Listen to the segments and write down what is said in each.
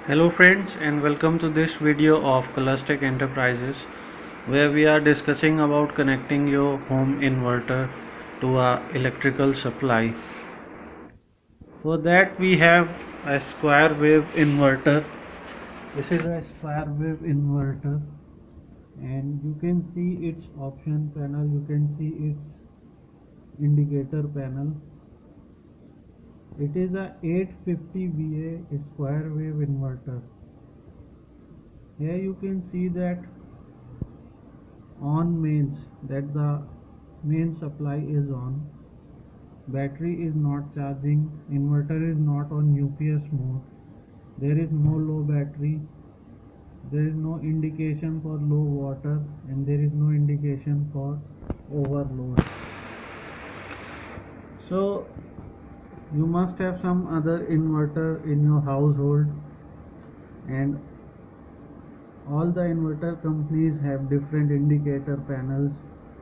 Hello friends, and welcome to this video of Colustech Enterprises, where we are discussing about connecting your home inverter to a electrical supply. For that we have a square wave inverter. This is a square wave inverter, and you can see its option panel, you can see its indicator panel. It is a 850 VA square wave inverter. Here you can see that on mains, that the main supply is on, battery is not charging, inverter is not on UPS mode, there is no low battery, there is no indication for low water, and there is no indication for overload. So you must have some other inverter in your household, and all the inverter companies have different indicator panels,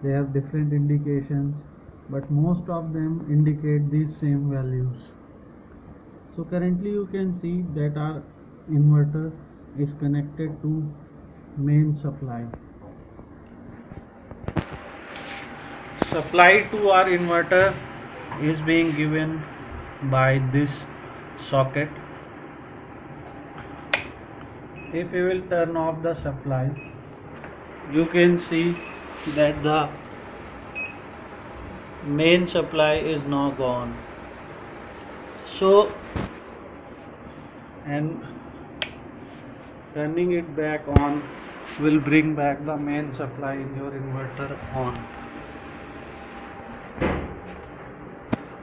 they have different indications, but most of them indicate these same values. So currently you can see that our inverter is connected to main supply. Supply to our inverter is being given by this socket. If you will turn off the supply, you can see that the main supply is now gone. So, and turning it back on will bring back the main supply in your inverter on.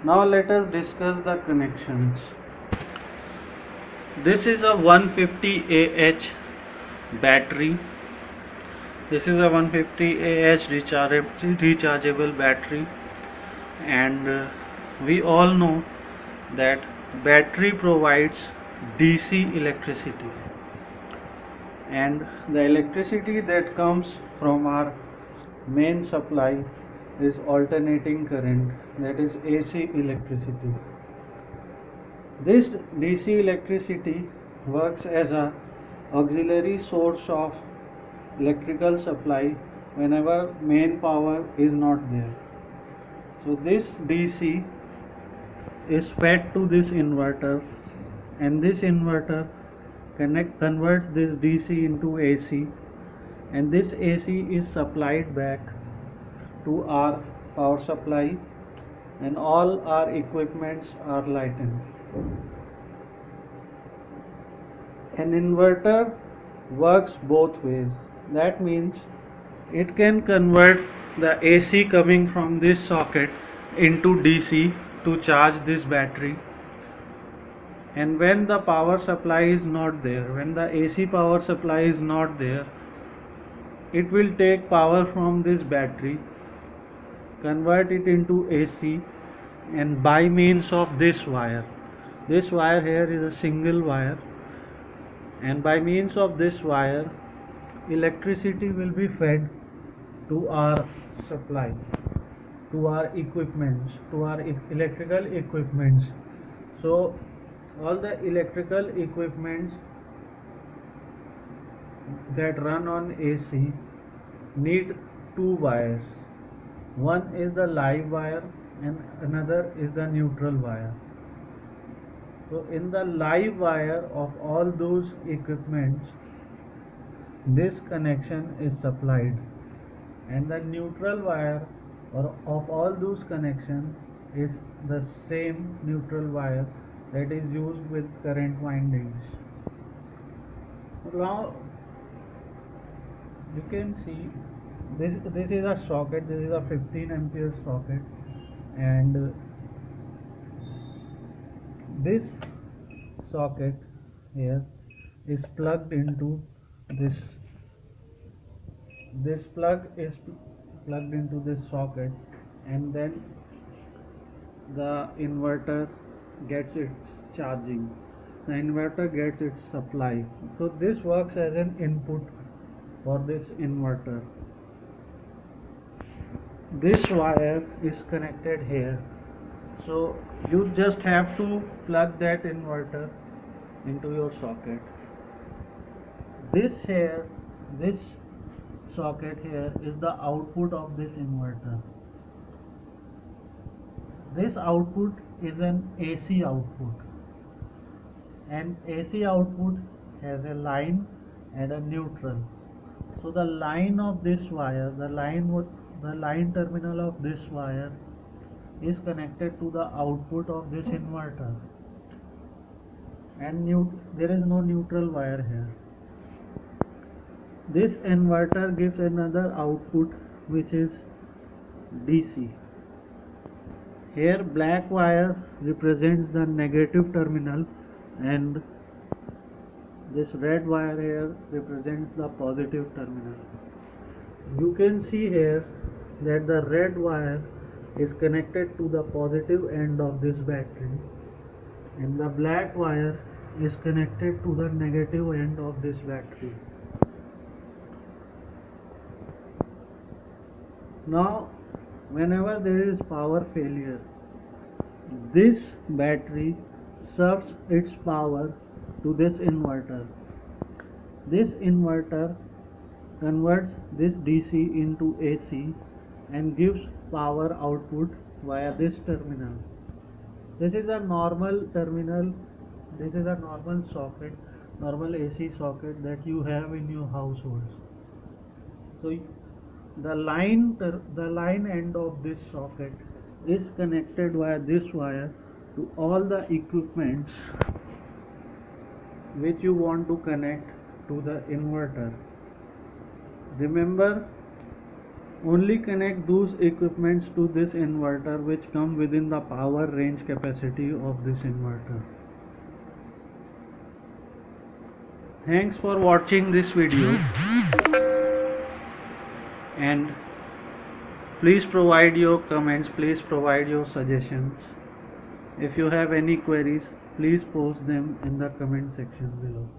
Now let us discuss the connections. This is a 150 Ah battery. This is a 150 Ah rechargeable battery, and we all know that battery provides DC electricity, and the electricity that comes from our main supply is alternating current, that is AC electricity. This DC electricity works as a auxiliary source of electrical supply whenever main power is not there. So this DC is fed to this inverter, and this inverter converts this DC into AC, and this AC is supplied back to our power supply, and all our equipments are lightened. An inverter works both ways. That means it can convert the AC coming from this socket into DC to charge this battery, and when the power supply is not there, when the AC power supply is not there, it will take power from this battery, convert it into AC, and by means of this wire here is a single wire, and by means of this wire electricity will be fed to our supply, to our equipments, to our electrical equipments. So all the electrical equipments that run on AC need two wires. One is the live wire and another is the neutral wire. So in the live wire of all those equipments, this connection is supplied, and the neutral wire or of all those connections is the same neutral wire that is used with current windings. Now you can see this is a socket, this is a 15 ampere socket, and this socket here is plugged into this plug is plugged into this socket, and then the inverter gets its charging, the inverter gets its supply. So this works as an input for this inverter. This wire is connected here, so you just have to plug that inverter into your socket. this socket here is the output of this inverter. This output is an AC output, and AC output has a line and a neutral. So the line of this wire, the line terminal of this wire is connected to the output of this inverter, and there is no neutral wire here. This inverter gives another output which is DC. Here black wire represents the negative terminal and this red wire here represents the positive terminal. You can see here that the red wire is connected to the positive end of this battery and the black wire is connected to the negative end of this battery. Now whenever there is power failure, this battery serves its power to this inverter. This inverter converts this DC into AC and gives power output via this terminal. This is a normal terminal, this is a normal socket, normal AC socket that you have in your households. So the line end of this socket is connected via this wire to all the equipments which you want to connect to the inverter. Remember, only connect those equipments to this inverter which come within the power range capacity of this inverter. Thanks for watching this video, and please provide your comments, please provide your suggestions. If you have any queries, please post them in the comment section below.